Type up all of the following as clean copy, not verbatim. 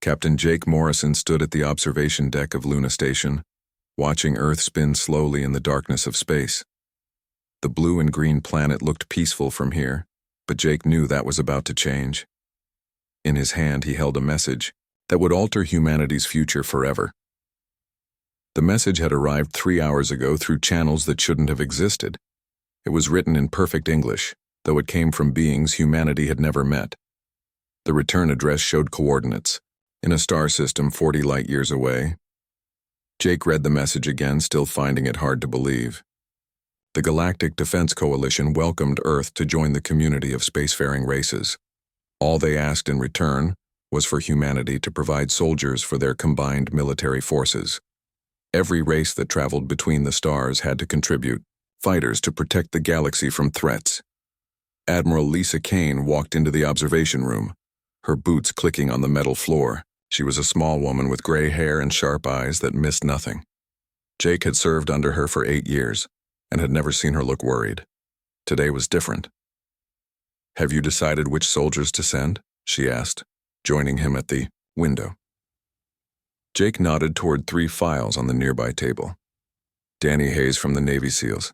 Captain Jake Morrison stood at the observation deck of Luna Station, watching Earth spin slowly in the darkness of space. The blue and green planet looked peaceful from here, but Jake knew that was about to change. In his hand, he held a message that would alter humanity's future forever. The message had arrived 3 hours ago through channels that shouldn't have existed. It was written in perfect English, though it came from beings humanity had never met. The return address showed coordinates, in a star system 40 light-years away. Jake read the message again, still finding it hard to believe. The Galactic Defense Coalition welcomed Earth to join the community of spacefaring races. All they asked in return was for humanity to provide soldiers for their combined military forces. Every race that traveled between the stars had to contribute fighters to protect the galaxy from threats. Admiral Lisa Kane walked into the observation room, her boots clicking on the metal floor. She was a small woman with gray hair and sharp eyes that missed nothing. Jake had served under her for 8 years and had never seen her look worried. Today was different. "Have you decided which soldiers to send?" she asked, joining him at the window. Jake nodded toward 3 files on the nearby table. Danny Hayes from the Navy SEALs.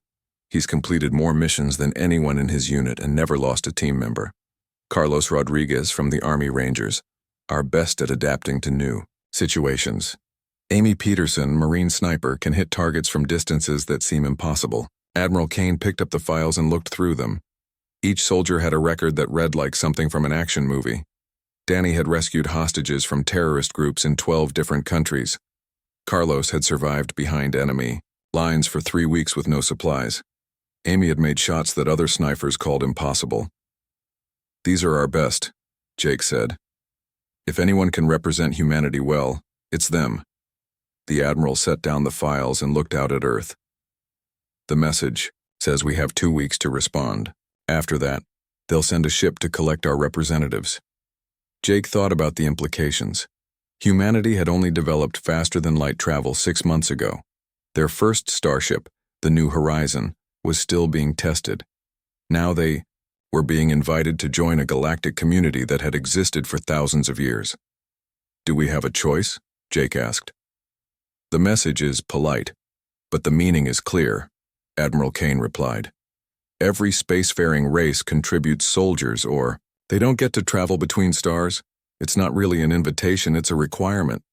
He's completed more missions than anyone in his unit and never lost a team member. Carlos Rodriguez from the Army Rangers, are best at adapting to new situations. Amy Peterson, Marine Sniper, can hit targets from distances that seem impossible. Admiral Kane picked up the files and looked through them. Each soldier had a record that read like something from an action movie. Danny had rescued hostages from terrorist groups in 12 different countries. Carlos had survived behind enemy lines for 3 weeks with no supplies. Amy had made shots that other snipers called impossible. "These are our best," Jake said. "If anyone can represent humanity well, it's them." The Admiral set down the files and looked out at Earth. "The message says we have 2 weeks to respond. After that, they'll send a ship to collect our representatives." Jake thought about the implications. Humanity had only developed faster-than-light travel 6 months ago. Their first starship, the New Horizon, was still being tested. Now they were being invited to join a galactic community that had existed for thousands of years. "Do we have a choice?" Jake asked. "The message is polite, but the meaning is clear," Admiral Kane replied. "Every spacefaring race contributes soldiers, or they don't get to travel between stars. It's not really an invitation, it's a requirement."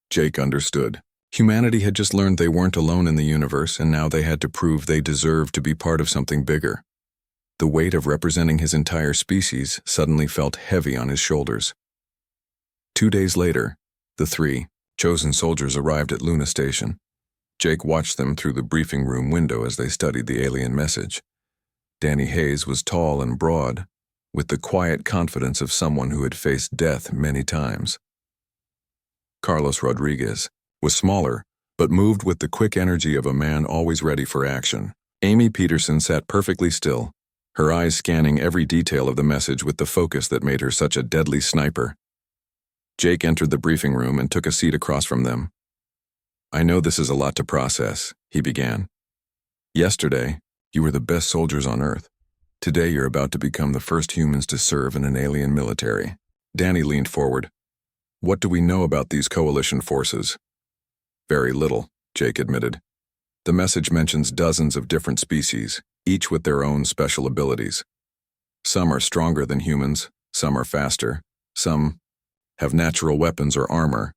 Jake understood. Humanity had just learned they weren't alone in the universe, and now they had to prove they deserved to be part of something bigger. The weight of representing his entire species suddenly felt heavy on his shoulders. 2 days later, the 3 chosen soldiers arrived at Luna Station. Jake watched them through the briefing room window as they studied the alien message. Danny Hayes was tall and broad, with the quiet confidence of someone who had faced death many times. Carlos Rodriguez was smaller, but moved with the quick energy of a man always ready for action. Amy Peterson sat perfectly still, her eyes scanning every detail of the message with the focus that made her such a deadly sniper. Jake entered the briefing room and took a seat across from them. "I know this is a lot to process," he began. "Yesterday, you were the best soldiers on Earth. Today you're about to become the first humans to serve in an alien military." Danny leaned forward. "What do we know about these coalition forces?" "Very little," Jake admitted. "The message mentions dozens of different species, each with their own special abilities. Some are stronger than humans, some are faster, some have natural weapons or armor."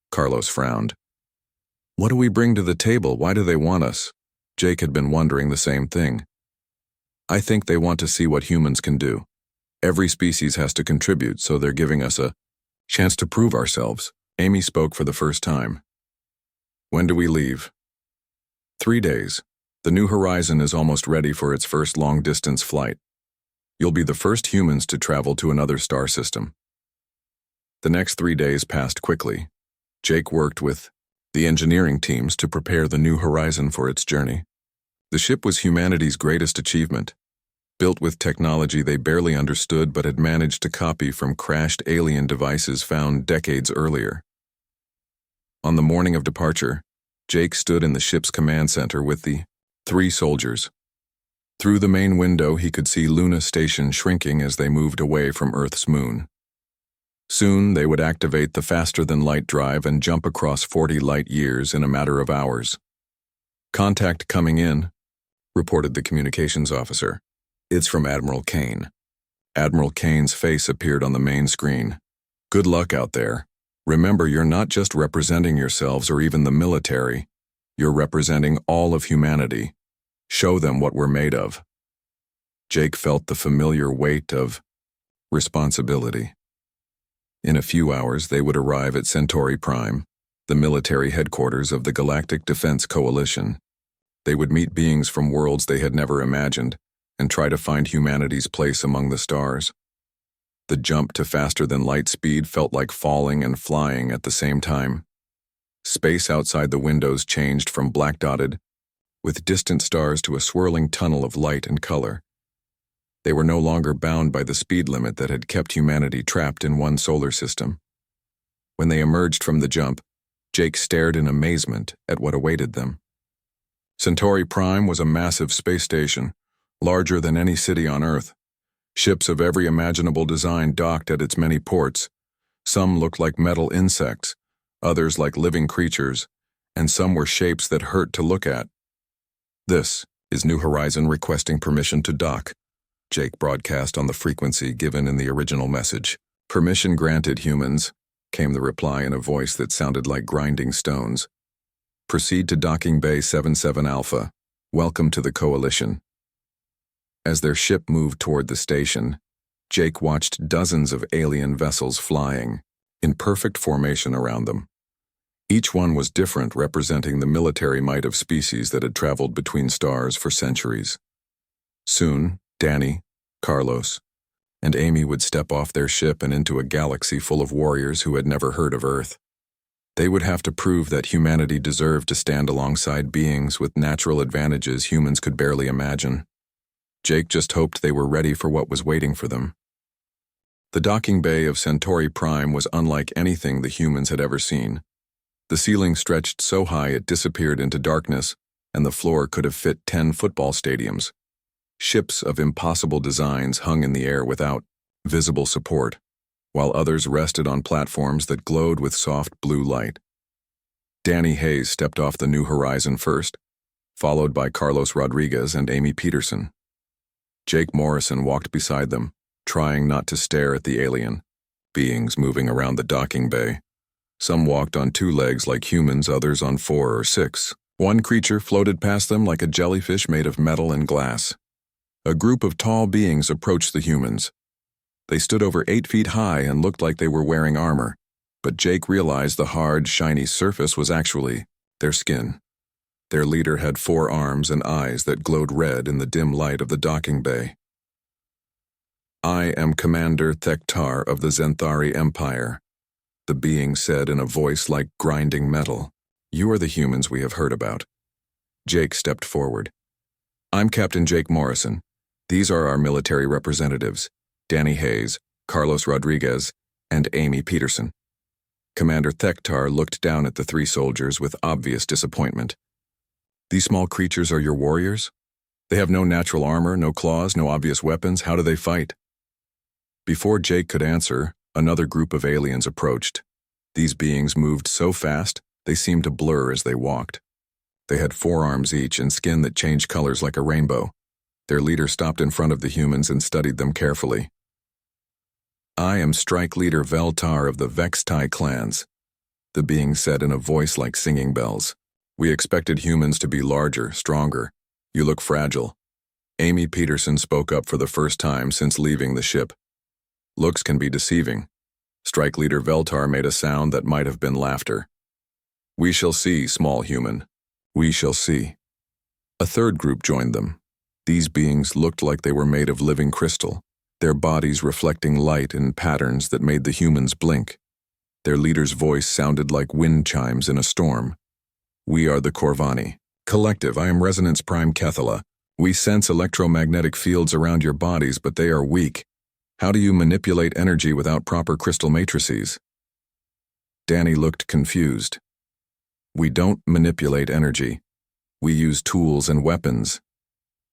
Carlos frowned. "What do we bring to the table? Why do they want us?" Jake had been wondering the same thing. "I think they want to see what humans can do. Every species has to contribute, so they're giving us a chance to prove ourselves." Amy spoke for the first time. "When do we leave?" 3 days. The New Horizon is almost ready for its first long-distance flight. You'll be the first humans to travel to another star system. The next 3 days passed quickly. Jake worked with the engineering teams to prepare the New Horizon for its journey. The ship was humanity's greatest achievement, built with technology they barely understood but had managed to copy from crashed alien devices found decades earlier. On the morning of departure, Jake stood in the ship's command center with the 3 soldiers. Through the main window, he could see Luna Station shrinking as they moved away from Earth's moon. Soon they would activate the faster-than-light drive and jump across 40 light-years in a matter of hours. "Contact coming in," reported the communications officer. "It's from Admiral Kane." Admiral Kane's face appeared on the main screen. "Good luck out there. Remember, you're not just representing yourselves or even the military. You're representing all of humanity. Show them what we're made of." Jake felt the familiar weight of responsibility. In a few hours, they would arrive at Centauri Prime, the military headquarters of the Galactic Defense Coalition. They would meet beings from worlds they had never imagined and try to find humanity's place among the stars. The jump to faster-than-light speed felt like falling and flying at the same time. Space outside the windows changed from black-dotted, with distant stars, to a swirling tunnel of light and color. They were no longer bound by the speed limit that had kept humanity trapped in one solar system. When they emerged from the jump, Jake stared in amazement at what awaited them. Centauri Prime was a massive space station, larger than any city on Earth. Ships of every imaginable design docked at its many ports. Some looked like metal insects, others like living creatures, and some were shapes that hurt to look at. "This is New Horizon requesting permission to dock," Jake broadcast on the frequency given in the original message. "Permission granted, humans," came the reply in a voice that sounded like grinding stones. "Proceed to Docking Bay 77 Alpha. Welcome to the Coalition." As their ship moved toward the station, Jake watched dozens of alien vessels flying, in perfect formation around them. Each one was different, representing the military might of species that had traveled between stars for centuries. Soon, Danny, Carlos, and Amy would step off their ship and into a galaxy full of warriors who had never heard of Earth. They would have to prove that humanity deserved to stand alongside beings with natural advantages humans could barely imagine. Jake just hoped they were ready for what was waiting for them. The docking bay of Centauri Prime was unlike anything the humans had ever seen. The ceiling stretched so high it disappeared into darkness, and the floor could have fit 10 football stadiums. Ships of impossible designs hung in the air without visible support, while others rested on platforms that glowed with soft blue light. Danny Hayes stepped off the New Horizon first, followed by Carlos Rodriguez and Amy Peterson. Jake Morrison walked beside them, trying not to stare at the alien beings moving around the docking bay. Some walked on 2 legs like humans, others on 4 or 6. One creature floated past them like a jellyfish made of metal and glass. A group of tall beings approached the humans. They stood over 8 feet high and looked like they were wearing armor, but Jake realized the hard, shiny surface was actually their skin. Their leader had 4 arms and eyes that glowed red in the dim light of the docking bay. "I am Commander Thektar of the Zenthari Empire," the being said in a voice like grinding metal. "You are the humans we have heard about." Jake stepped forward. "I'm Captain Jake Morrison. These are our military representatives, Danny Hayes, Carlos Rodriguez, and Amy Peterson." Commander Thektar looked down at the 3 soldiers with obvious disappointment. "These small creatures are your warriors? They have no natural armor, no claws, no obvious weapons. How do they fight?" Before Jake could answer, another group of aliens approached. These beings moved so fast, they seemed to blur as they walked. They had 4 arms each and skin that changed colors like a rainbow. Their leader stopped in front of the humans and studied them carefully. "I am Strike Leader Veltar of the Vextai clans," the being said in a voice like singing bells. "We expected humans to be larger, stronger. You look fragile." Amy Peterson spoke up for the first time since leaving the ship. "Looks can be deceiving." Strike Leader Veltar made a sound that might have been laughter. "We shall see, small human. We shall see." A third group joined them. These beings looked like they were made of living crystal, their bodies reflecting light in patterns that made the humans blink. Their leader's voice sounded like wind chimes in a storm. "We are the Corvani. Collective, I am Resonance Prime Kethala. We sense electromagnetic fields around your bodies, but they are weak. How do you manipulate energy without proper crystal matrices?" Danny looked confused. "We don't manipulate energy. We use tools and weapons."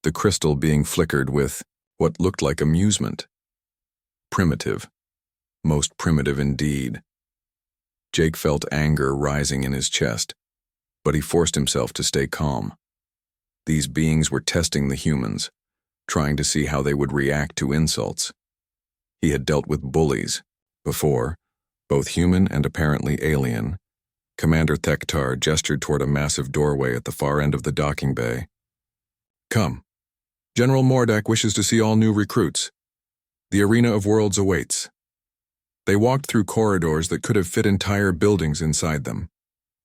The crystal being flickered with what looked like amusement. "Primitive. most primitive indeed. Jake felt anger rising in his chest, but he forced himself to stay calm. These beings were testing the humans, trying to see how they would react to insults. He had dealt with bullies before, both human and apparently alien. Commander Thektar gestured toward a massive doorway at the far end of the docking bay. "Come. General Mordak wishes to see all new recruits. The Arena of Worlds awaits." They walked through corridors that could have fit entire buildings inside them.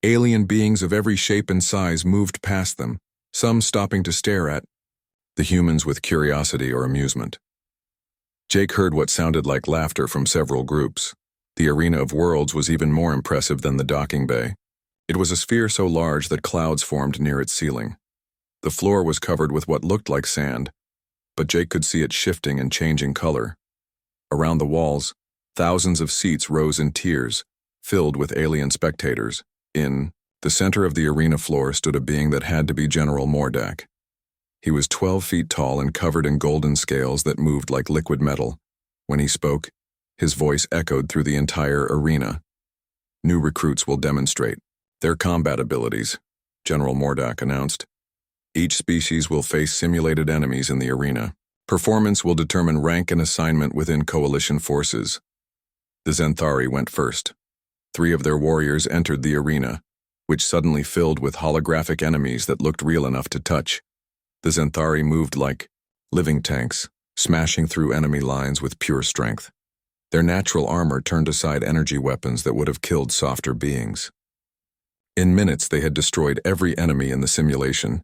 Alien beings of every shape and size moved past them, some stopping to stare at the humans with curiosity or amusement. Jake heard what sounded like laughter from several groups. The Arena of Worlds was even more impressive than the docking bay. It was a sphere so large that clouds formed near its ceiling. The floor was covered with what looked like sand, but Jake could see it shifting and changing color. Around the walls, thousands of seats rose in tiers, filled with alien spectators. In the center of the arena floor stood a being that had to be General Mordak. He was 12 feet tall and covered in golden scales that moved like liquid metal. When he spoke, his voice echoed through the entire arena. "New recruits will demonstrate their combat abilities," General Mordak announced. "Each species will face simulated enemies in the arena. Performance will determine rank and assignment within coalition forces." The Zenthari went first. 3 of their warriors entered the arena, which suddenly filled with holographic enemies that looked real enough to touch. The Zenthari moved like living tanks, smashing through enemy lines with pure strength. Their natural armor turned aside energy weapons that would have killed softer beings. In minutes, they had destroyed every enemy in the simulation.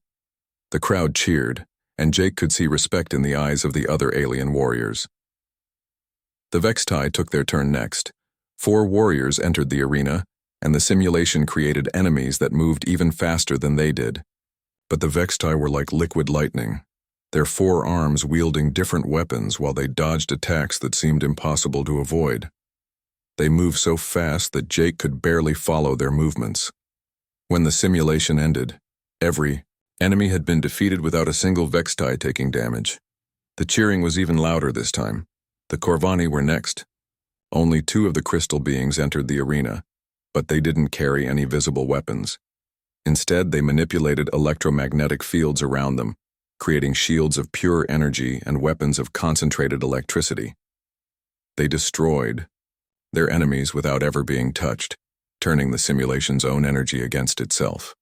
The crowd cheered, and Jake could see respect in the eyes of the other alien warriors. The Vextai took their turn next. 4 warriors entered the arena, and the simulation created enemies that moved even faster than they did. But the Vextai were like liquid lightning, their 4 arms wielding different weapons while they dodged attacks that seemed impossible to avoid. They moved so fast that Jake could barely follow their movements. When the simulation ended, every enemy had been defeated without a single Vextai taking damage. The cheering was even louder this time. The Corvani were next. Only 2 of the crystal beings entered the arena, but they didn't carry any visible weapons. Instead, they manipulated electromagnetic fields around them, creating shields of pure energy and weapons of concentrated electricity. They destroyed their enemies without ever being touched, turning the simulation's own energy against itself.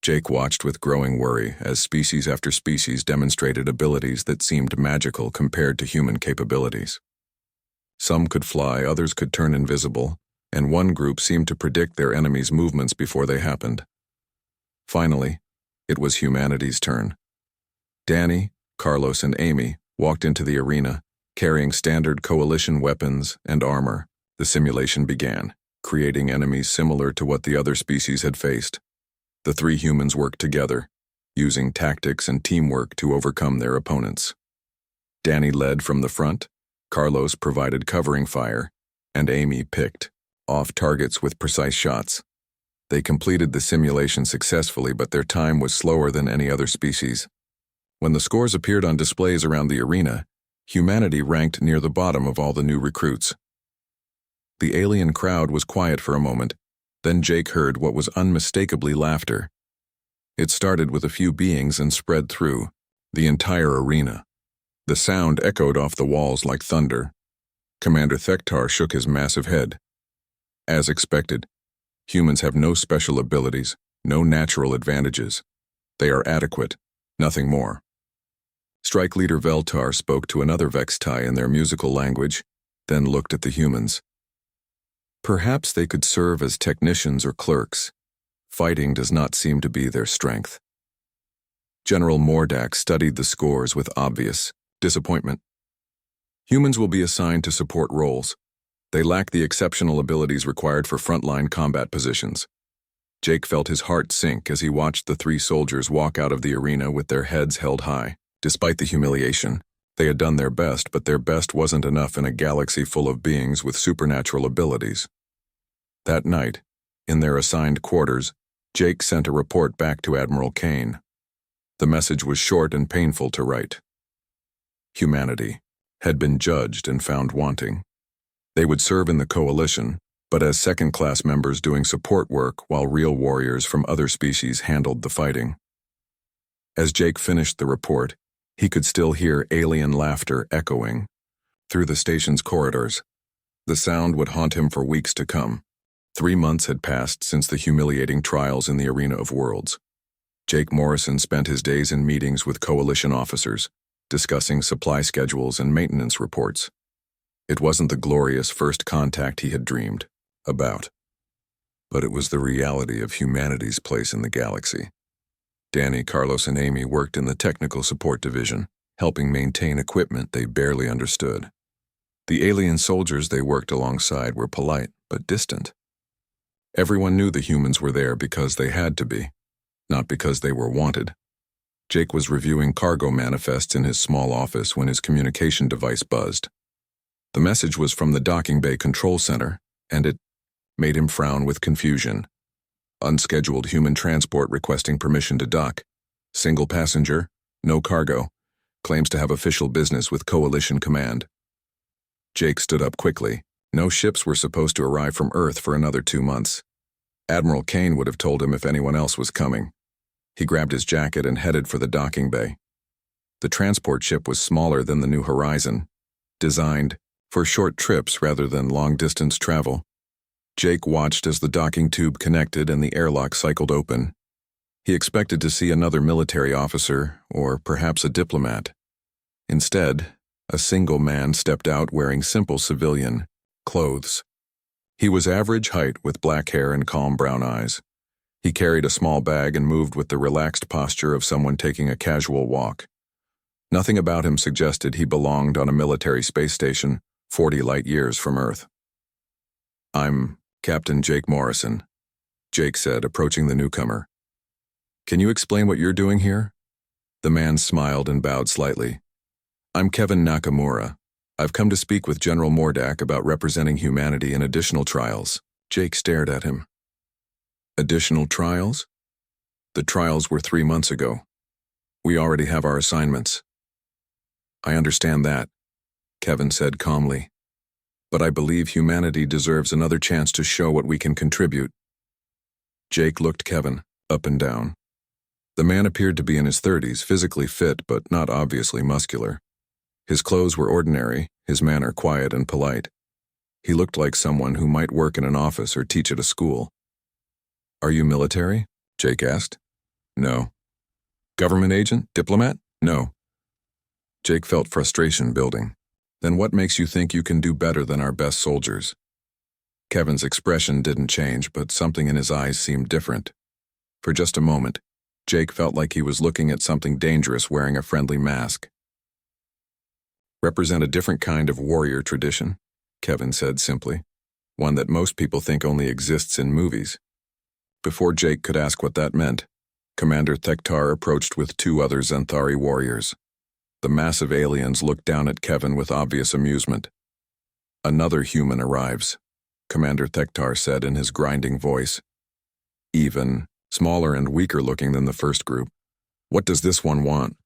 Jake watched with growing worry as species after species demonstrated abilities that seemed magical compared to human capabilities. Some could fly, others could turn invisible, and one group seemed to predict their enemies' movements before they happened. Finally, it was humanity's turn. Danny, Carlos, and Amy walked into the arena, carrying standard coalition weapons and armor. The simulation began, creating enemies similar to what the other species had faced. The 3 humans worked together, using tactics and teamwork to overcome their opponents. Danny led from the front, Carlos provided covering fire, and Amy picked off targets with precise shots. They completed the simulation successfully, but their time was slower than any other species. When the scores appeared on displays around the arena, humanity ranked near the bottom of all the new recruits. The alien crowd was quiet for a moment, then Jake heard what was unmistakably laughter. It started with a few beings and spread through the entire arena. The sound echoed off the walls like thunder. Commander Thektar shook his massive head. As expected, humans have no special abilities, no natural advantages. They are adequate, nothing more. Strike Leader Veltar spoke to another Vextai in their musical language, then looked at the humans. Perhaps they could serve as technicians or clerks. Fighting does not seem to be their strength. General Mordak studied the scores with obvious disappointment. Humans will be assigned to support roles. They lack the exceptional abilities required for frontline combat positions. Jake felt his heart sink as he watched the 3 soldiers walk out of the arena with their heads held high. Despite the humiliation, they had done their best, but their best wasn't enough in a galaxy full of beings with supernatural abilities. That night, in their assigned quarters, Jake sent a report back to Admiral Kane. The message was short and painful to write. Humanity had been judged and found wanting. They would serve in the coalition, but as second-class members doing support work while real warriors from other species handled the fighting. As Jake finished the report, he could still hear alien laughter echoing through the station's corridors. The sound would haunt him for weeks to come. 3 months had passed since the humiliating trials in the Arena of Worlds. Jake Morrison spent his days in meetings with coalition officers, discussing supply schedules and maintenance reports. It wasn't the glorious first contact he had dreamed about, but it was the reality of humanity's place in the galaxy. Danny, Carlos, and Amy worked in the technical support division, helping maintain equipment they barely understood. The alien soldiers they worked alongside were polite but distant. Everyone knew the humans were there because they had to be, not because they were wanted. Jake was reviewing cargo manifests in his small office when his communication device buzzed. The message was from the docking bay control center, and it made him frown with confusion. Unscheduled human transport requesting permission to dock. Single passenger, no cargo. Claims to have official business with Coalition Command. Jake stood up quickly. No ships were supposed to arrive from Earth for another 2 months. Admiral Kane would have told him if anyone else was coming. He grabbed his jacket and headed for the docking bay. The transport ship was smaller than the New Horizon, designed for short trips rather than long-distance travel. Jake watched as the docking tube connected and the airlock cycled open. He expected to see another military officer, or perhaps a diplomat. Instead, a single man stepped out wearing simple civilian clothes. He was average height with black hair and calm brown eyes. He carried a small bag and moved with the relaxed posture of someone taking a casual walk. Nothing about him suggested he belonged on a military space station 40 light years from Earth. "I'm Captain Jake Morrison," Jake said, approaching the newcomer. "Can you explain what you're doing here?" The man smiled and bowed slightly. "I'm Kevin Nakamura. I've come to speak with General Mordak about representing humanity in additional trials." Jake stared at him. "Additional trials?" "The trials were 3 months ago. We already have our assignments." "I understand that," Kevin said calmly. "But I believe humanity deserves another chance to show what we can contribute." Jake looked Kevin up and down. The man appeared to be in his 30s, physically fit but not obviously muscular. His clothes were ordinary, his manner quiet and polite. He looked like someone who might work in an office or teach at a school. "Are you military?" Jake asked. "No." "Government agent? Diplomat?" "No." Jake felt frustration building. "Then what makes you think you can do better than our best soldiers?" Kevin's expression didn't change, but something in his eyes seemed different. For just a moment, Jake felt like he was looking at something dangerous wearing a friendly mask. "Represent a different kind of warrior tradition," Kevin said simply. "One that most people think only exists in movies." Before Jake could ask what that meant, Commander Thektar approached with 2 other Xanthari warriors. The massive aliens looked down at Kevin with obvious amusement. "Another human arrives," Commander Thektar said in his grinding voice. "Even smaller and weaker looking than the first group. What does this one want?"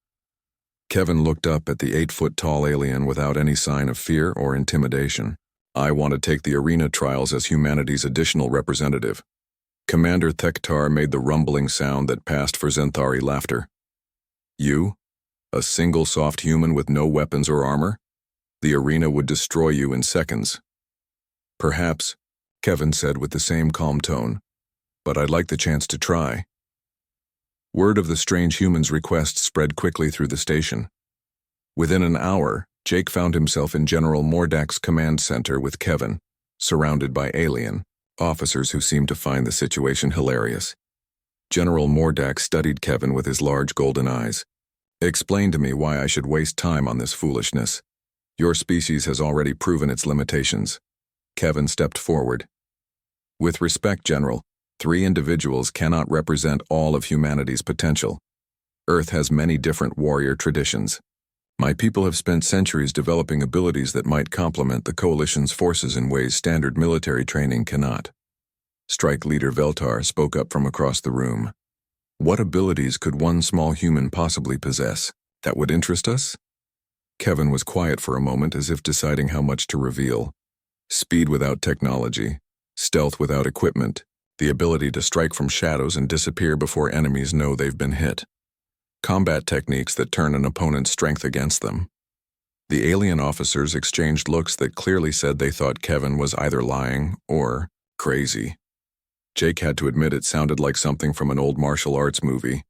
Kevin looked up at the 8-foot-tall alien without any sign of fear or intimidation. "I want to take the arena trials as humanity's additional representative." Commander Thektar made the rumbling sound that passed for Xanthari laughter. "You? A single soft human with no weapons or armor? The arena would destroy you in seconds." "Perhaps," Kevin said with the same calm tone, "but I'd like the chance to try." Word of the strange human's request spread quickly through the station. Within an hour, Jake found himself in General Mordak's command center with Kevin, surrounded by alien officers who seemed to find the situation hilarious. General Mordak studied Kevin with his large golden eyes. "Explain to me why I should waste time on this foolishness. Your species has already proven its limitations." Kevin stepped forward. "With respect, General, 3 individuals cannot represent all of humanity's potential. Earth has many different warrior traditions. My people have spent centuries developing abilities that might complement the Coalition's forces in ways standard military training cannot." Strike Leader Veltar spoke up from across the room. "What abilities could one small human possibly possess that would interest us?" Kevin was quiet for a moment as if deciding how much to reveal. Speed without technology, stealth without equipment, the ability to strike from shadows and disappear before enemies know they've been hit. Combat techniques that turn an opponent's strength against them. The alien officers exchanged looks that clearly said they thought Kevin was either lying or crazy. Jake had to admit it sounded like something from an old martial arts movie.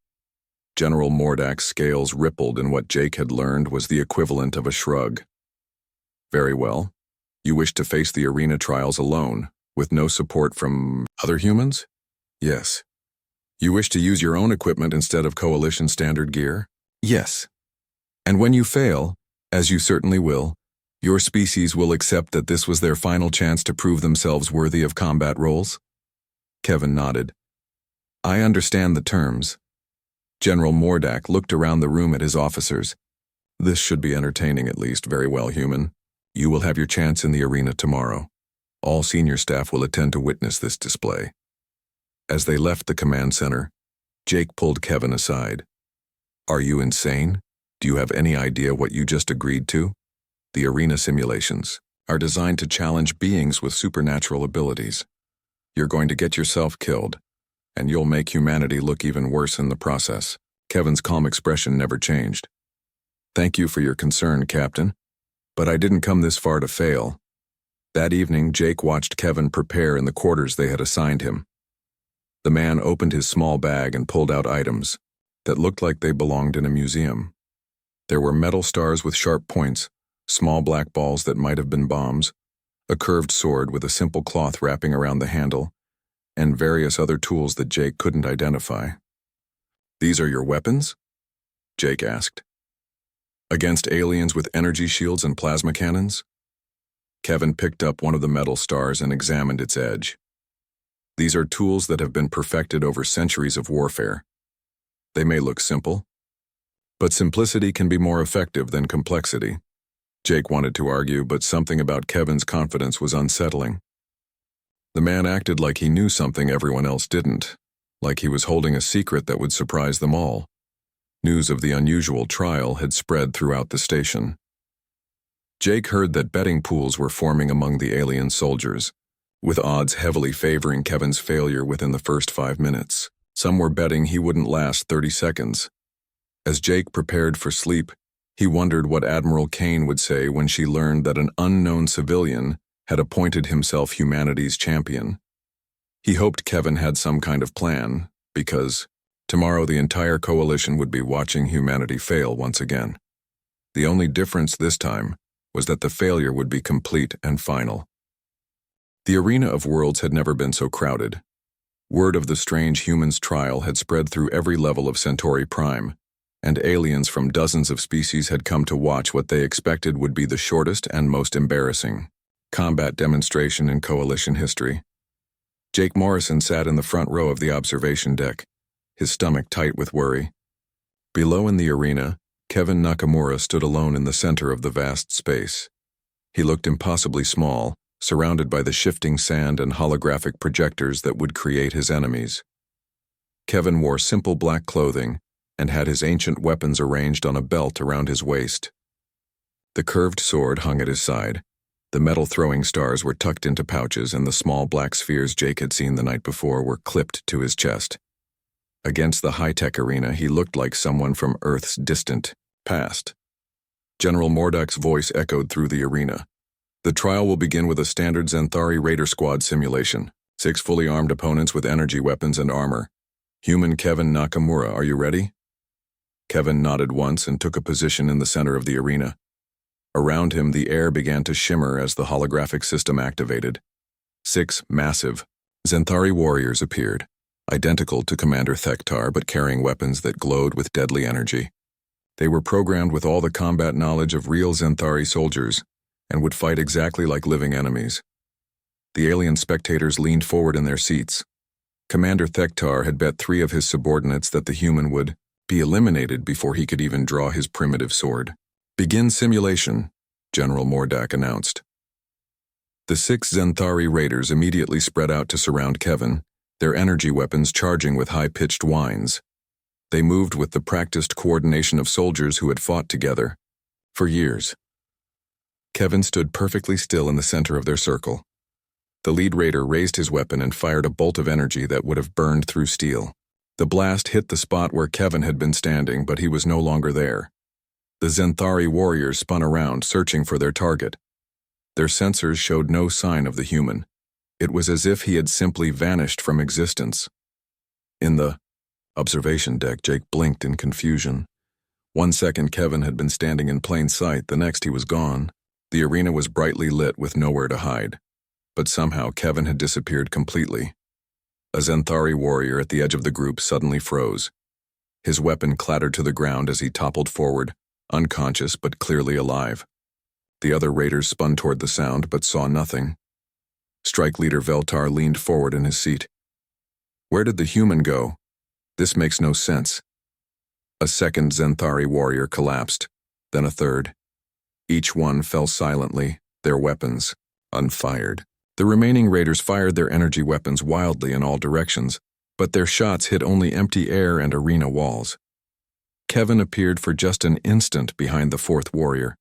General Mordak's scales rippled, and what Jake had learned was the equivalent of a shrug. Very well. You wish to face the arena trials alone, with no support from other humans? Yes. You wish to use your own equipment instead of Coalition standard gear? Yes. And when you fail, as you certainly will, your species will accept that this was their final chance to prove themselves worthy of combat roles? Kevin nodded. I understand the terms. General Mordak looked around the room at his officers. This should be entertaining at least. Very well, human. You will have your chance in the arena tomorrow. All senior staff will attend to witness this display. As they left the command center, Jake pulled Kevin aside. Are you insane? Do you have any idea what you just agreed to? The arena simulations are designed to challenge beings with supernatural abilities. You're going to get yourself killed, and you'll make humanity look even worse in the process. Kevin's calm expression never changed. Thank you for your concern, Captain, but I didn't come this far to fail. That evening, Jake watched Kevin prepare in the quarters they had assigned him. The man opened his small bag and pulled out items that looked like they belonged in a museum. There were metal stars with sharp points, small black balls that might have been bombs, a curved sword with a simple cloth wrapping around the handle, and various other tools that Jake couldn't identify. These are your weapons? Jake asked. Against aliens with energy shields and plasma cannons? Kevin picked up one of the metal stars and examined its edge. These are tools that have been perfected over centuries of warfare. They may look simple, but simplicity can be more effective than complexity. Jake wanted to argue, but something about Kevin's confidence was unsettling. The man acted like he knew something everyone else didn't, like he was holding a secret that would surprise them all. News of the unusual trial had spread throughout the station. Jake heard that betting pools were forming among the alien soldiers, with odds heavily favoring Kevin's failure within the first 5 minutes. Some were betting he wouldn't last 30 seconds. As Jake prepared for sleep, he wondered what Admiral Kane would say when she learned that an unknown civilian had appointed himself humanity's champion. He hoped Kevin had some kind of plan, because tomorrow the entire coalition would be watching humanity fail once again. The only difference this time was that the failure would be complete and final. The arena of worlds had never been so crowded. Word of the strange humans trial had spread through every level of Centauri Prime, and aliens from dozens of species had come to watch what they expected would be the shortest and most embarrassing combat demonstration in Coalition history. Jake Morrison sat in the front row of the observation deck, his stomach tight with worry. Below in the arena, Kevin Nakamura stood alone in the center of the vast space. He looked impossibly small, surrounded by the shifting sand and holographic projectors that would create his enemies. Kevin wore simple black clothing and had his ancient weapons arranged on a belt around his waist. The curved sword hung at his side. The metal throwing stars were tucked into pouches, and the small black spheres Jake had seen the night before were clipped to his chest. Against the high-tech arena, he looked like someone from Earth's distant past. General Mordak's voice echoed through the arena. The trial will begin with a standard Xanthari Raider Squad simulation. 6 fully armed opponents with energy weapons and armor. Human Kevin Nakamura, are you ready? Kevin nodded once and took a position in the center of the arena. Around him, the air began to shimmer as the holographic system activated. 6 massive Xanthari warriors appeared, identical to Commander Thektar but carrying weapons that glowed with deadly energy. They were programmed with all the combat knowledge of real Xanthari soldiers and would fight exactly like living enemies. The alien spectators leaned forward in their seats. Commander Thektar had bet 3 of his subordinates that the human would be eliminated before he could even draw his primitive sword. Begin simulation, General Mordak announced. The 6 Xanthari raiders immediately spread out to surround Kevin, their energy weapons charging with high-pitched whines. They moved with the practiced coordination of soldiers who had fought together for years. Kevin stood perfectly still in the center of their circle. The lead raider raised his weapon and fired a bolt of energy that would have burned through steel. The blast hit the spot where Kevin had been standing, but he was no longer there. The Zenthari warriors spun around, searching for their target. Their sensors showed no sign of the human. It was as if he had simply vanished from existence. In the observation deck, Jake blinked in confusion. 1 second Kevin had been standing in plain sight, the next he was gone. The arena was brightly lit with nowhere to hide. But somehow Kevin had disappeared completely. A Zenthari warrior at the edge of the group suddenly froze. His weapon clattered to the ground as he toppled forward, unconscious but clearly alive. The other raiders spun toward the sound but saw nothing. Strike leader Veltar leaned forward in his seat. Where did the human go? This makes no sense. A second Zenthari warrior collapsed, then a third. Each one fell silently, their weapons unfired. The remaining raiders fired their energy weapons wildly in all directions, but their shots hit only empty air and arena walls. Kevin appeared for just an instant behind the fourth warrior,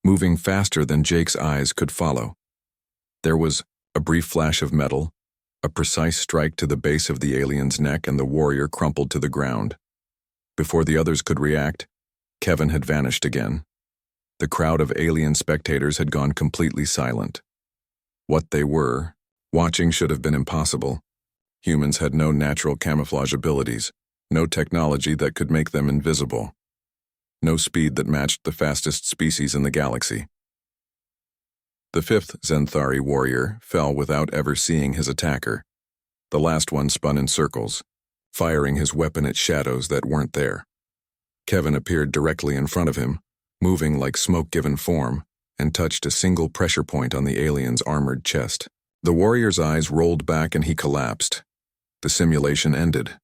moving faster than Jake's eyes could follow. There was a brief flash of metal, a precise strike to the base of the alien's neck, and the warrior crumpled to the ground. Before the others could react, Kevin had vanished again. The crowd of alien spectators had gone completely silent. What they were, watching should have been impossible. Humans had no natural camouflage abilities, no technology that could make them invisible, no speed that matched the fastest species in the galaxy. The fifth Zenthari warrior fell without ever seeing his attacker. The last one spun in circles, firing his weapon at shadows that weren't there. Kevin appeared directly in front of him, moving like smoke given form, and touched a single pressure point on the alien's armored chest. The warrior's eyes rolled back and he collapsed. The simulation ended.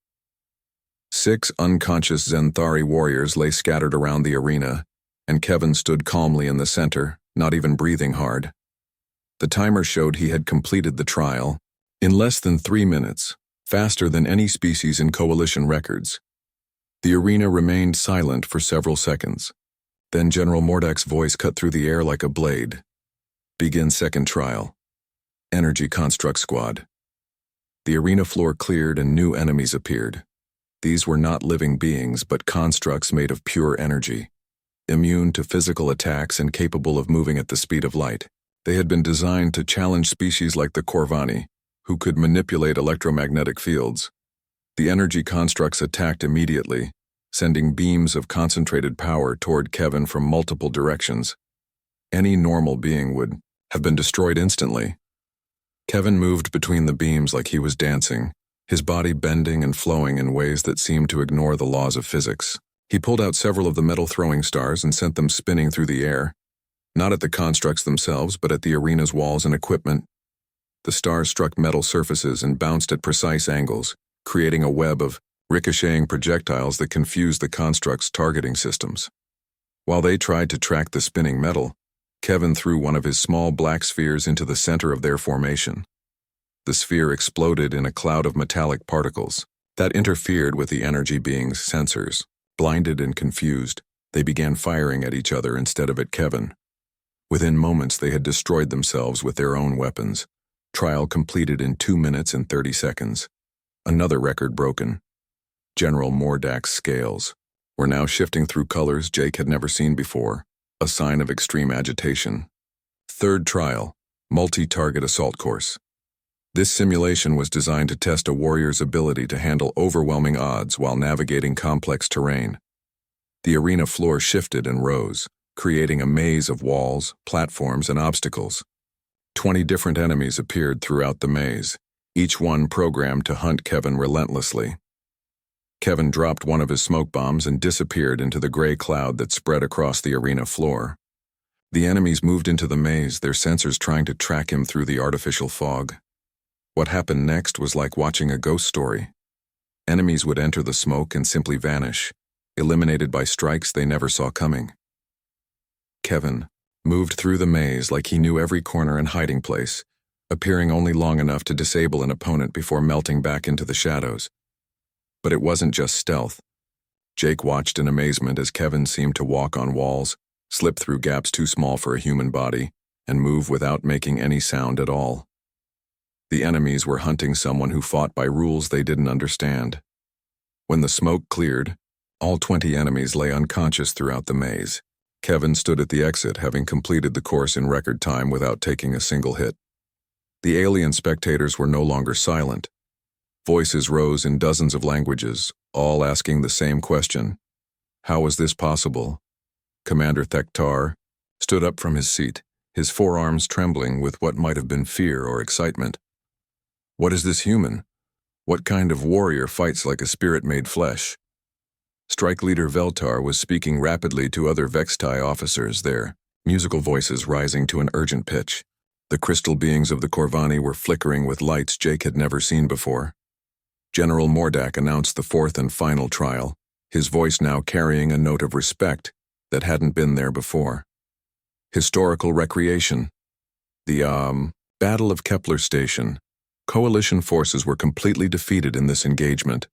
6 unconscious Zenthari warriors lay scattered around the arena, and Kevin stood calmly in the center, not even breathing hard. The timer showed he had completed the trial in less than 3 minutes, faster than any species in Coalition records. The arena remained silent for several seconds. Then General Mordak's voice cut through the air like a blade. Begin second trial. Energy Construct Squad. The arena floor cleared and new enemies appeared. These were not living beings but constructs made of pure energy, immune to physical attacks and capable of moving at the speed of light. They had been designed to challenge species like the Corvani, who could manipulate electromagnetic fields. The energy constructs attacked immediately, sending beams of concentrated power toward Kevin from multiple directions. Any normal being would have been destroyed instantly. Kevin moved between the beams like he was dancing, his body bending and flowing in ways that seemed to ignore the laws of physics. He pulled out several of the metal throwing stars and sent them spinning through the air, not at the constructs themselves, but at the arena's walls and equipment. The stars struck metal surfaces and bounced at precise angles, creating a web of ricocheting projectiles that confused the construct's targeting systems. While they tried to track the spinning metal, Kevin threw one of his small black spheres into the center of their formation. The sphere exploded in a cloud of metallic particles that interfered with the energy being's sensors. Blinded and confused, they began firing at each other instead of at Kevin. Within moments, they had destroyed themselves with their own weapons. Trial completed in 2 minutes and 30 seconds. Another record broken. General Mordak's scales were now shifting through colors Jake had never seen before, a sign of extreme agitation. Third trial, multi-target assault course. This simulation was designed to test a warrior's ability to handle overwhelming odds while navigating complex terrain. The arena floor shifted and rose, creating a maze of walls, platforms, and obstacles. 20 different enemies appeared throughout the maze, each one programmed to hunt Kevin relentlessly. Kevin dropped one of his smoke bombs and disappeared into the gray cloud that spread across the arena floor. The enemies moved into the maze, their sensors trying to track him through the artificial fog. What happened next was like watching a ghost story. Enemies would enter the smoke and simply vanish, eliminated by strikes they never saw coming. Kevin moved through the maze like he knew every corner and hiding place, appearing only long enough to disable an opponent before melting back into the shadows. But it wasn't just stealth. Jake watched in amazement as Kevin seemed to walk on walls, slip through gaps too small for a human body, and move without making any sound at all. The enemies were hunting someone who fought by rules they didn't understand. When the smoke cleared, all 20 enemies lay unconscious throughout the maze. Kevin stood at the exit, having completed the course in record time without taking a single hit. The alien spectators were no longer silent. Voices rose in dozens of languages, all asking the same question. How was this possible? Commander Thektar stood up from his seat, his forearms trembling with what might have been fear or excitement. What is this human? What kind of warrior fights like a spirit made flesh? Strike Leader Veltar was speaking rapidly to other Vextai officers, their musical voices rising to an urgent pitch. The crystal beings of the Corvani were flickering with lights Jake had never seen before. General Mordak announced the fourth and final trial, his voice now carrying a note of respect that hadn't been there before. Historical recreation. The, Battle of Kepler Station. Coalition forces were completely defeated in this engagement.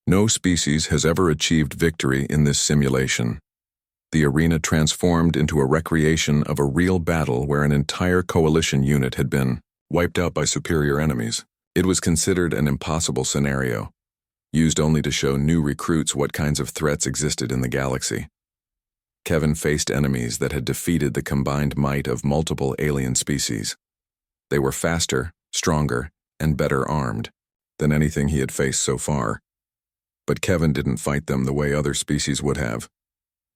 No species has ever achieved victory in this simulation. The arena transformed into a recreation of a real battle where an entire coalition unit had been wiped out by superior enemies. It was considered an impossible scenario, used only to show new recruits what kinds of threats existed in the galaxy. Kevin faced enemies that had defeated the combined might of multiple alien species. They were faster, stronger, and better armed than anything he had faced so far. But Kevin didn't fight them the way other species would have.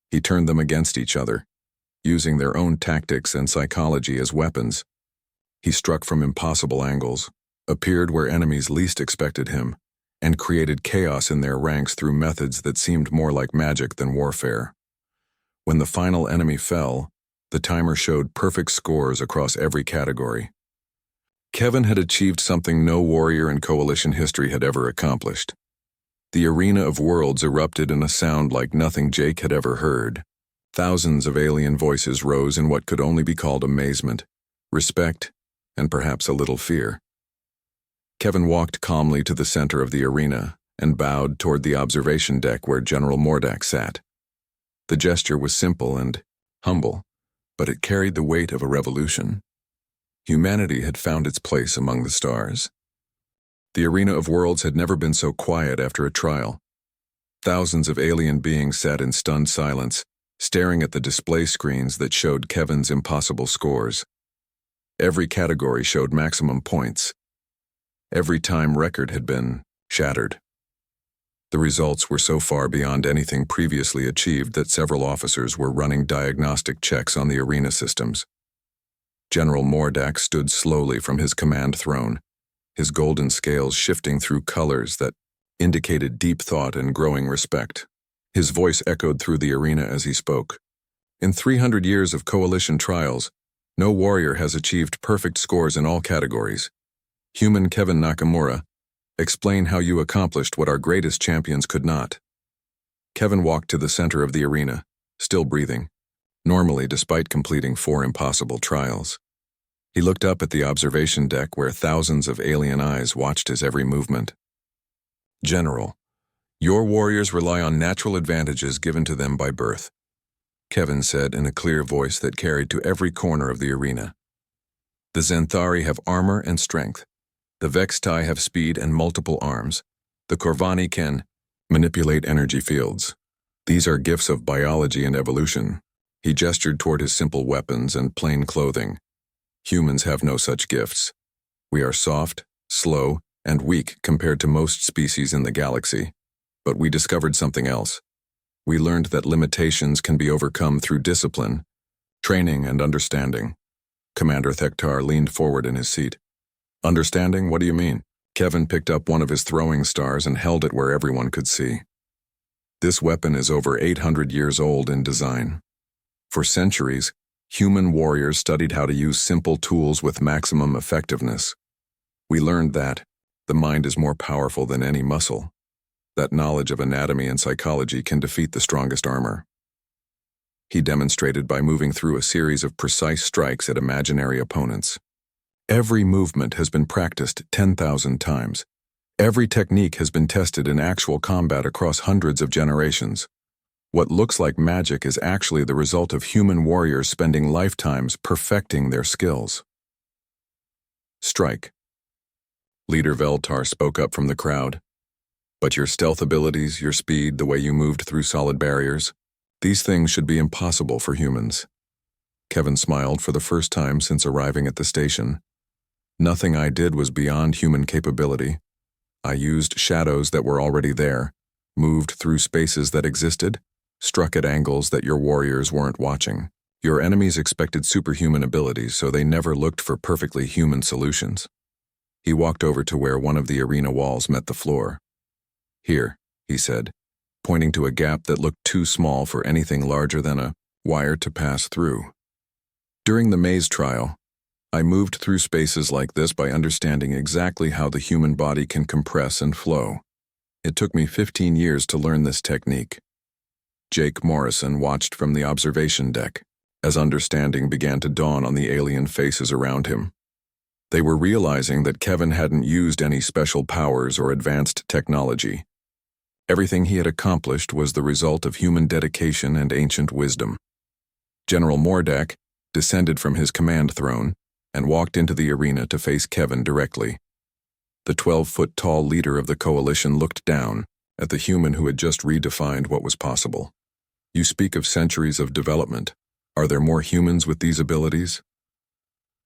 He turned them against each other, using their own tactics and psychology as weapons. He struck from impossible angles, appeared where enemies least expected him, and created chaos in their ranks through methods that seemed more like magic than warfare. When the final enemy fell, the timer showed perfect scores across every category. Kevin had achieved something no warrior in Coalition history had ever accomplished. The arena of worlds erupted in a sound like nothing Jake had ever heard. Thousands of alien voices rose in what could only be called amazement, respect, and perhaps a little fear. Kevin walked calmly to the center of the arena and bowed toward the observation deck where General Mordak sat. The gesture was simple and humble, but it carried the weight of a revolution. Humanity had found its place among the stars. The arena of worlds had never been so quiet after a trial. Thousands of alien beings sat in stunned silence, staring at the display screens that showed Kevin's impossible scores. Every category showed maximum points. Every time record had been shattered. The results were so far beyond anything previously achieved that several officers were running diagnostic checks on the arena systems. General Mordak stood slowly from his command throne, his golden scales shifting through colors that indicated deep thought and growing respect. His voice echoed through the arena as he spoke. In 300 years of coalition trials, no warrior has achieved perfect scores in all categories. Human Kevin Nakamura, explain how you accomplished what our greatest champions could not. Kevin walked to the center of the arena, still breathing, normally despite completing 4 impossible trials. He looked up at the observation deck where thousands of alien eyes watched his every movement. General, your warriors rely on natural advantages given to them by birth, Kevin said in a clear voice that carried to every corner of the arena. The Xanthari have armor and strength. The Vextai have speed and multiple arms. The Corvani can manipulate energy fields. These are gifts of biology and evolution. He gestured toward his simple weapons and plain clothing. Humans have no such gifts. We are soft, slow, and weak compared to most species in the galaxy. But we discovered something else. We learned that limitations can be overcome through discipline, training, and understanding. Commander Thektar leaned forward in his seat. Understanding? What do you mean? Kevin picked up one of his throwing stars and held it where everyone could see. This weapon is over 800 years old in design. For centuries, human warriors studied how to use simple tools with maximum effectiveness. We learned that the mind is more powerful than any muscle. That knowledge of anatomy and psychology can defeat the strongest armor. He demonstrated by moving through a series of precise strikes at imaginary opponents. Every movement has been practiced 10,000 times. Every technique has been tested in actual combat across hundreds of generations. What looks like magic is actually the result of human warriors spending lifetimes perfecting their skills. Strike. Leader Veltar spoke up from the crowd. But your stealth abilities, your speed, the way you moved through solid barriers, these things should be impossible for humans. Kevin smiled for the first time since arriving at the station. Nothing I did was beyond human capability. I used shadows that were already there, moved through spaces that existed, struck at angles that your warriors weren't watching. Your enemies expected superhuman abilities, so they never looked for perfectly human solutions. He walked over to where one of the arena walls met the floor. Here, he said, pointing to a gap that looked too small for anything larger than a wire to pass through. During the maze trial, I moved through spaces like this by understanding exactly how the human body can compress and flow. It took me 15 years to learn this technique. Jake Morrison watched from the observation deck as understanding began to dawn on the alien faces around him. They were realizing that Kevin hadn't used any special powers or advanced technology. Everything he had accomplished was the result of human dedication and ancient wisdom. General Mordak descended from his command throne and walked into the arena to face Kevin directly. The 12-foot-tall leader of the coalition looked down at the human who had just redefined what was possible. You speak of centuries of development. Are there more humans with these abilities?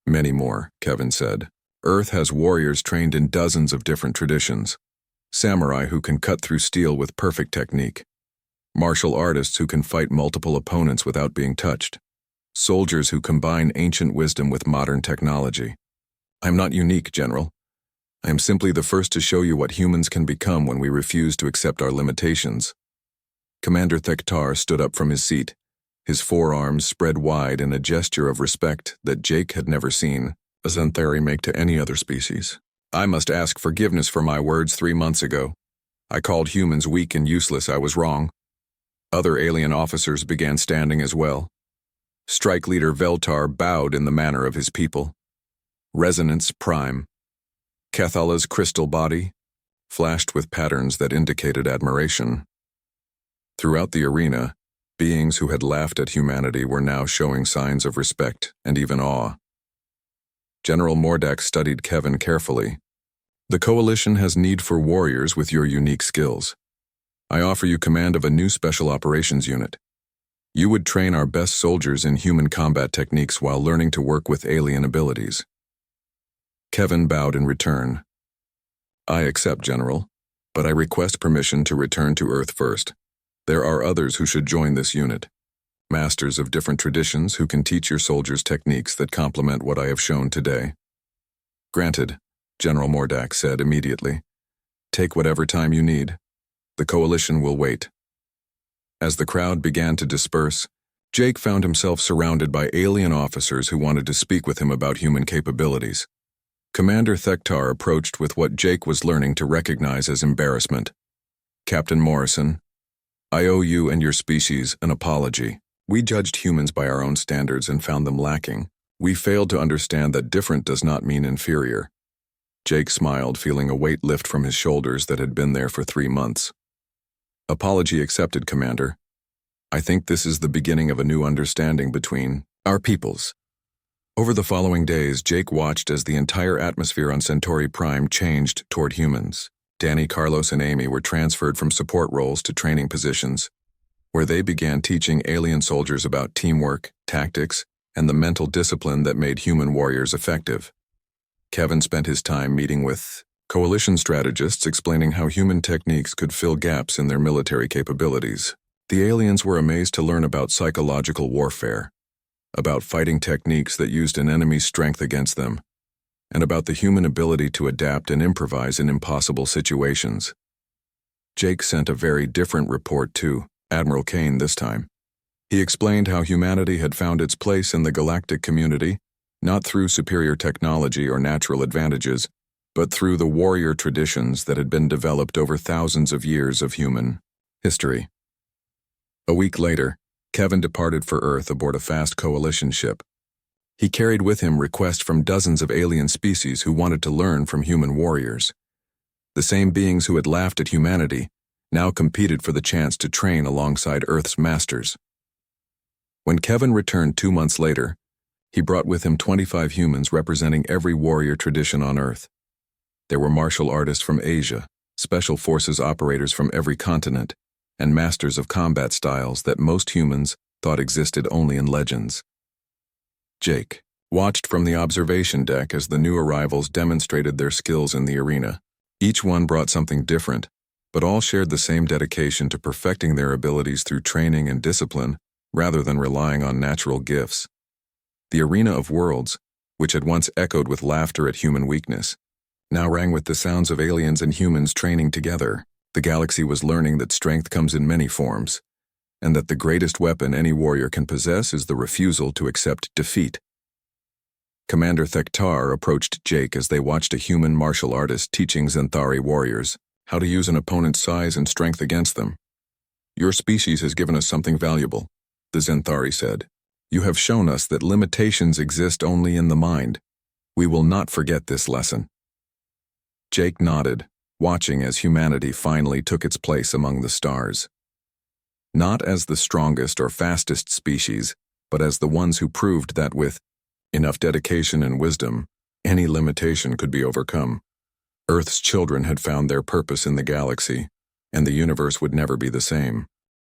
Many more, Kevin said. Earth has warriors trained in dozens of different traditions. Samurai who can cut through steel with perfect technique. Martial artists who can fight multiple opponents without being touched. Soldiers who combine ancient wisdom with modern technology. I'm not unique, General. I am simply the first to show you what humans can become when we refuse to accept our limitations. Commander Thektar stood up from his seat, his forearms spread wide in a gesture of respect that Jake had never seen a Xanthari make to any other species. I must ask forgiveness for my words 3 months ago. I called humans weak and useless. I was wrong. Other alien officers began standing as well. Strike Leader Veltar bowed in the manner of his people. Resonance Prime. Cathala's crystal body flashed with patterns that indicated admiration. Throughout the arena, beings who had laughed at humanity were now showing signs of respect and even awe. General Mordak studied Kevin carefully. The Coalition has need for warriors with your unique skills. I offer you command of a new special operations unit. You would train our best soldiers in human combat techniques while learning to work with alien abilities. Kevin bowed in return. I accept, General, but I request permission to return to Earth first. There are others who should join this unit. Masters of different traditions who can teach your soldiers techniques that complement what I have shown today. Granted, General Mordak said immediately. Take whatever time you need. The Coalition will wait. As the crowd began to disperse, Jake found himself surrounded by alien officers who wanted to speak with him about human capabilities. Commander Thektar approached with what Jake was learning to recognize as embarrassment. Captain Morrison, I owe you and your species an apology. We judged humans by our own standards and found them lacking. We failed to understand that different does not mean inferior. Jake smiled, feeling a weight lift from his shoulders that had been there for 3 months. Apology accepted, Commander. I think this is the beginning of a new understanding between our peoples. Over the following days, Jake watched as the entire atmosphere on Centauri Prime changed toward humans. Danny, Carlos, and Amy were transferred from support roles to training positions, where they began teaching alien soldiers about teamwork, tactics, and the mental discipline that made human warriors effective. Kevin spent his time meeting with Coalition strategists explaining how human techniques could fill gaps in their military capabilities. The aliens were amazed to learn about psychological warfare, about fighting techniques that used an enemy's strength against them, and about the human ability to adapt and improvise in impossible situations. Jake sent a very different report too. Admiral Kane this time. He explained how humanity had found its place in the galactic community, not through superior technology or natural advantages, but through the warrior traditions that had been developed over thousands of years of human history. A week later, Kevin departed for Earth aboard a fast Coalition ship. He carried with him requests from dozens of alien species who wanted to learn from human warriors. The same beings who had laughed at humanity now competed for the chance to train alongside Earth's masters. When Kevin returned 2 months later, he brought with him 25 humans representing every warrior tradition on Earth. There were martial artists from Asia, special forces operators from every continent, and masters of combat styles that most humans thought existed only in legends. Jake watched from the observation deck as the new arrivals demonstrated their skills in the arena. Each one brought something different, but all shared the same dedication to perfecting their abilities through training and discipline rather than relying on natural gifts. The arena of worlds, which had once echoed with laughter at human weakness, now rang with the sounds of aliens and humans training together. The galaxy was learning that strength comes in many forms, and that the greatest weapon any warrior can possess is the refusal to accept defeat. Commander Thektar approached Jake as they watched a human martial artist teaching Xanthari warriors how to use an opponent's size and strength against them. "Your species has given us something valuable," the Xanthari said. "You have shown us that limitations exist only in the mind. We will not forget this lesson." Jake nodded, watching as humanity finally took its place among the stars. Not as the strongest or fastest species, but as the ones who proved that with enough dedication and wisdom, any limitation could be overcome. Earth's children had found their purpose in the galaxy, and the universe would never be the same.